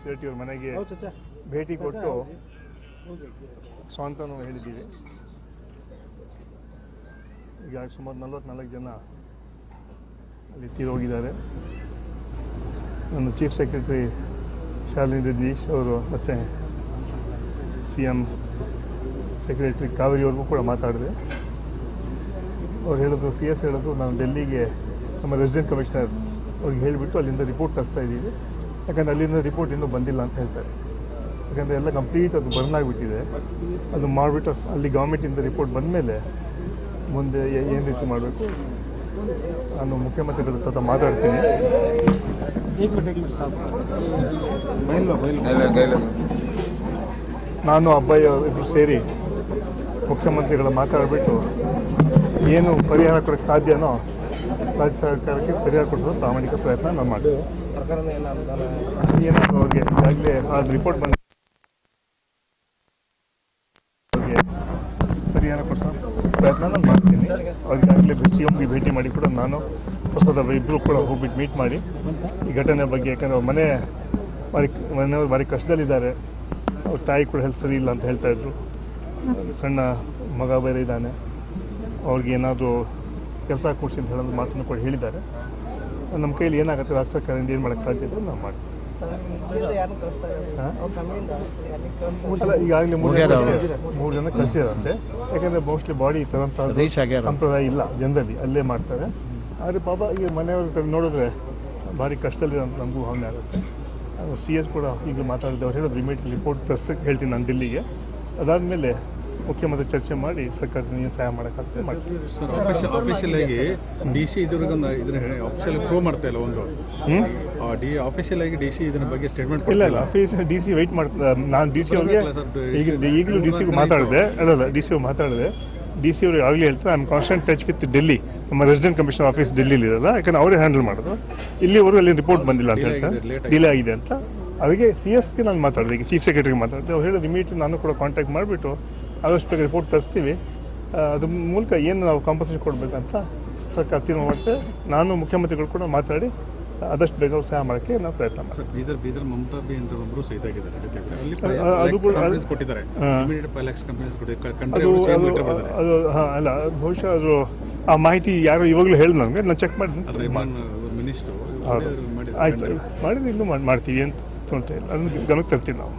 ಶೆಟ್ಟಿ ಅವ್ರ ಮನೆಗೆ ಭೇಟಿ ಕೊಟ್ಟು ಸ್ವಾಂತನ ಹೇಳಿದ್ದೀವಿ. ಈಗ ಸುಮಾರು 44 ಜನ ಅಲ್ಲಿ ತೀರೋಗಿದ್ದಾರೆ. ನನ್ನ ಚೀಫ್ ಸೆಕ್ರೆಟರಿ ಶಾಲಿನಿ ರಜನೀಶ್ ಅವರು ಮತ್ತು CM ಸೆಕ್ರೆಟರಿ ಕಾವೇರಿಯವ್ರಿಗೂ ಕೂಡ ಮಾತಾಡಿದೆ. ಅವ್ರು ಹೇಳಿದ್ರು, CS ಹೇಳಿದ್ರು, ನಾನು ಡೆಲ್ಲಿಗೆ ನಮ್ಮ ರೆಸಿಡೆಂಟ್ ಕಮಿಷನರ್ ಅವ್ರಿಗೆ ಹೇಳಿಬಿಟ್ಟು ಅಲ್ಲಿಂದ ರಿಪೋರ್ಟ್ ತರಿಸ್ತಾ ಇದ್ದೀವಿ. ಯಾಕಂದರೆ ಅಲ್ಲಿಂದ ರಿಪೋರ್ಟ್ ಇನ್ನೂ ಬಂದಿಲ್ಲ ಅಂತ ಹೇಳ್ತಾರೆ. ಯಾಕಂದರೆ ಎಲ್ಲ ಕಂಪ್ಲೀಟ್ ಅದು ಬರ್ನ್ ಆಗಿಬಿಟ್ಟಿದೆ. ಅದು ಮಾಡಿಬಿಟ್ಟು ಅಲ್ಲಿ ಗೌರ್ಮೆಂಟಿಂದ ರಿಪೋರ್ಟ್ ಬಂದಮೇಲೆ ಮುಂದೆ ಏನು ರೀತಿ ಮಾಡಬೇಕು ನಾನು ಮುಖ್ಯಮಂತ್ರಿಗಳ ಹತ್ರ ಮಾತಾಡ್ತೀನಿ. ನಾನು ಅಬ್ಬಯ್ಯ ಇಬ್ಬರು ಸೇರಿ ಮುಖ್ಯಮಂತ್ರಿಗಳ ಮಾತಾಡಿಬಿಟ್ಟು ಏನು ಪರಿಹಾರ ಕೊಡೋಕ್ಕೆ ಸಾಧ್ಯನೋ ರಾಜ್ಯ ಸರ್ಕಾರಕ್ಕೆ ಪರಿಹಾರ ಕೊಡಿಸೋದು ಪ್ರಾಮಾಣಿಕ ಪ್ರಯತ್ನ ನಾನು ಮಾಡ್ತೀನಿ. ಏನಾದರೂ ಅವ್ರಿಗೆ ಈಗಾಗಲೇ ಅದು ರಿಪೋರ್ಟ್ ಬಂದ ಅವ್ರಿಗೆ ಪರಿಹಾರ ಕೊಡಿಸೋ ಪ್ರಯತ್ನ ನಾನು ಮಾಡ್ತೀನಿ. ಅವ್ರಿಗಾಗಲೇ CMಗೆ ಭೇಟಿ ಮಾಡಿ ಕೂಡ ನಾನು ಹೊಸದ ಇಬ್ಬರು ಕೂಡ ಹೋಗ್ಬಿಟ್ಟು ಮೀಟ್ ಮಾಡಿ ಈ ಘಟನೆ ಬಗ್ಗೆ, ಯಾಕಂದರೆ ಅವ್ರ ಮನೆಯವರು ಭಾರಿ ಕಷ್ಟದಲ್ಲಿದ್ದಾರೆ. ಅವ್ರ ತಾಯಿ ಕೂಡ ಹೆಲ್ತ್ ಸರಿ ಇಲ್ಲ ಅಂತ ಹೇಳ್ತಾಯಿದ್ರು. ಸಣ್ಣ ಮಗ ಬೇರೆ ಇದ್ದಾನೆ. ಅವ್ರಿಗೆ ಏನಾದರೂ ಕೆಲಸ ಕೊಡಿಸಿ ಅಂತ ಹೇಳೋದು ಮಾತನ್ನು ಕೂಡ ಹೇಳಿದ್ದಾರೆ. ನಮ್ಮ ಕೈಯಲ್ಲಿ ಏನಾಗುತ್ತೆ ರಾಜ್ಯ ಸರ್ಕಾರದಿಂದ ಏನು ಮಾಡೋಕ್ಕೆ ಸಾಧ್ಯ ಇದೆ ನಾವು ಮಾಡ್ತೀವಿ. ಅಲ್ಲ, ಈಗಾಗಲೇ 3 ಜನ ಕಳಿಸಿದಾರಂತೆ. ಯಾಕಂದರೆ ಮೋಸ್ಟ್ಲಿ ಬಾಡಿ ತರಂಥ ಸಂಪ್ರದಾಯ ಇಲ್ಲ ಜನರಲ್ಲಿ, ಅಲ್ಲೇ ಮಾಡ್ತಾರೆ. ಆದರೆ ಪಾಪ ಈಗ ಮನೆಯವ್ರ ನೋಡಿದ್ರೆ ಭಾರಿ ಕಷ್ಟದಲ್ಲಿರೋ ಅಂತ ನಮಗೂ ಭಾವನೆ ಆಗುತ್ತೆ. CS ಕೂಡ ಈಗ ಮಾತಾಡಿದವ್ರು ಹೇಳಿದ್ರು ಇಮಿಡಿಯೇಟ್ ರಿಪೋರ್ಟ್ ತರ್ಸಕ್ಕೆ ಹೇಳ್ತೀನಿ ನಾನು ಡೆಲ್ಲಿಗೆ. ಅದಾದಮೇಲೆ ಮುಖ್ಯಮಂತ್ರಿ ಚರ್ಚೆ ಮಾಡಿ ಸರ್ಕಾರದಿಂದ ಏನು ಸಹಾಯ ಮಾಡೋಕ್ಕಾಗ್ತದೆ ಮಾಡ್ತೀವಿ. ಆಫೀಷಿಯಲ್ ಆಗಿ DC ಇದ್ರಿಗೊಂದು ಇದನ್ನ ಆಫೀಷಿಯಲ್ ಪ್ರೂವ್ ಮಾಡ್ತಾ ಇಲ್ಲ. ಒಂದು ಆಫೀಷಿಯಲ್ ಆಗಿ DC ಇದರ ಬಗ್ಗೆ ಸ್ಟೇಟ್ಮೆಂಟ್ ಇಲ್ಲ. DC ವೆಯ್ಟ್ ಮಾಡ್ತಾರೆ. ನಾನು DC ಅವ್ರಿಗೆ ಈಗಲೂ DCಗೂ ಮಾತಾಡಿದೆ. DCಗೂ ಮಾತಾಡಿದೆ. DC ಅವರು ಆಗಲೇ ಹೇಳ್ತಾರೆ I am constant touch with Delhi. ನಮ್ಮ ರೆಸಿಡೆಂಟ್ ಕಮಿಷನರ್ ಆಫೀಸ್ ಡೆಲ್ಲಿಲಿ ಇರೋಲ್ಲ, ಯಾಕಂದ್ರೆ ಅವರೇ ಹ್ಯಾಂಡಲ್ ಮಾಡೋದು. ಇಲ್ಲಿವರೆಗೂ ಅಲ್ಲಿ ರಿಪೋರ್ಟ್ ಬಂದಿಲ್ಲ ಅಂತ ಹೇಳ್ತಾರೆ, ಡಿಲೇ ಆಗಿದೆ ಅಂತ. ಅದಕ್ಕೆ CSಗೆ ನಾನು ಮಾತಾಡಿದೆ, ಈಗ ಚೀಫ್ ಸೆಕ್ರೆಟರಿಗೆ ಮಾತಾಡಿದೆ. ಅವ್ರು ಹೇಳೋದು ಇಮಿಡಿಯೇಟ್ಲಿ ನಾನು ಕೂಡ ಕಾಂಟ್ಯಾಕ್ಟ್ ಮಾಡಿಬಿಟ್ಟು ಆದಷ್ಟು ಬೇಗ ರಿಪೋರ್ಟ್ ತರಿಸ್ತೀವಿ. ಅದ್ರ ಮೂಲಕ ಏನು ನಾವು ಕಾಂಪನ್ಸೇಷನ್ ಕೊಡಬೇಕಂತ ಸರ್ಕಾರ ತೀರ್ಮಾನ ಮಾಡ್ತೇವೆ. ನಾನು ಮುಖ್ಯಮಂತ್ರಿಗಳು ಕೂಡ ಮಾತಾಡಿ ಆದಷ್ಟು ಬೇಗ ಸಹಾಯ ಮಾಡೋಕ್ಕೆ ನಾವು ಪ್ರಯತ್ನ ಮಾಡ್ತೀವಿ. ಬೀದರ್ ಮಮತಾ ಬಿ ಅಂತ ಒಬ್ಬರು ಸಹಿತ ಆಗಿದ್ದಾರೆ. ಅದು ಕೂಡ ಕೊಟ್ಟಿದ್ದಾರೆ. ಅದು ಅಲ್ಲ, ಬಹುಶಃ ಅದು ಆ ಮಾಹಿತಿ ಯಾರು ಇವಾಗಲೂ ಹೇಳಿ ನನಗೆ, ನಾನು ಚೆಕ್ ಮಾಡಿ ಮಿನಿಸ್ಟರ್ ಹೌದು ಆಯ್ತು ಮಾಡಿದ್ರೆ ಇನ್ನೂ ಮಾಡ್ತೀವಿ ಅಂತ ತೊಂದರೆ ಇಲ್ಲ. ಅದನ್ನು ಗಮನಕ್ಕೆ ತರ್ತೀವಿ ನಾವು.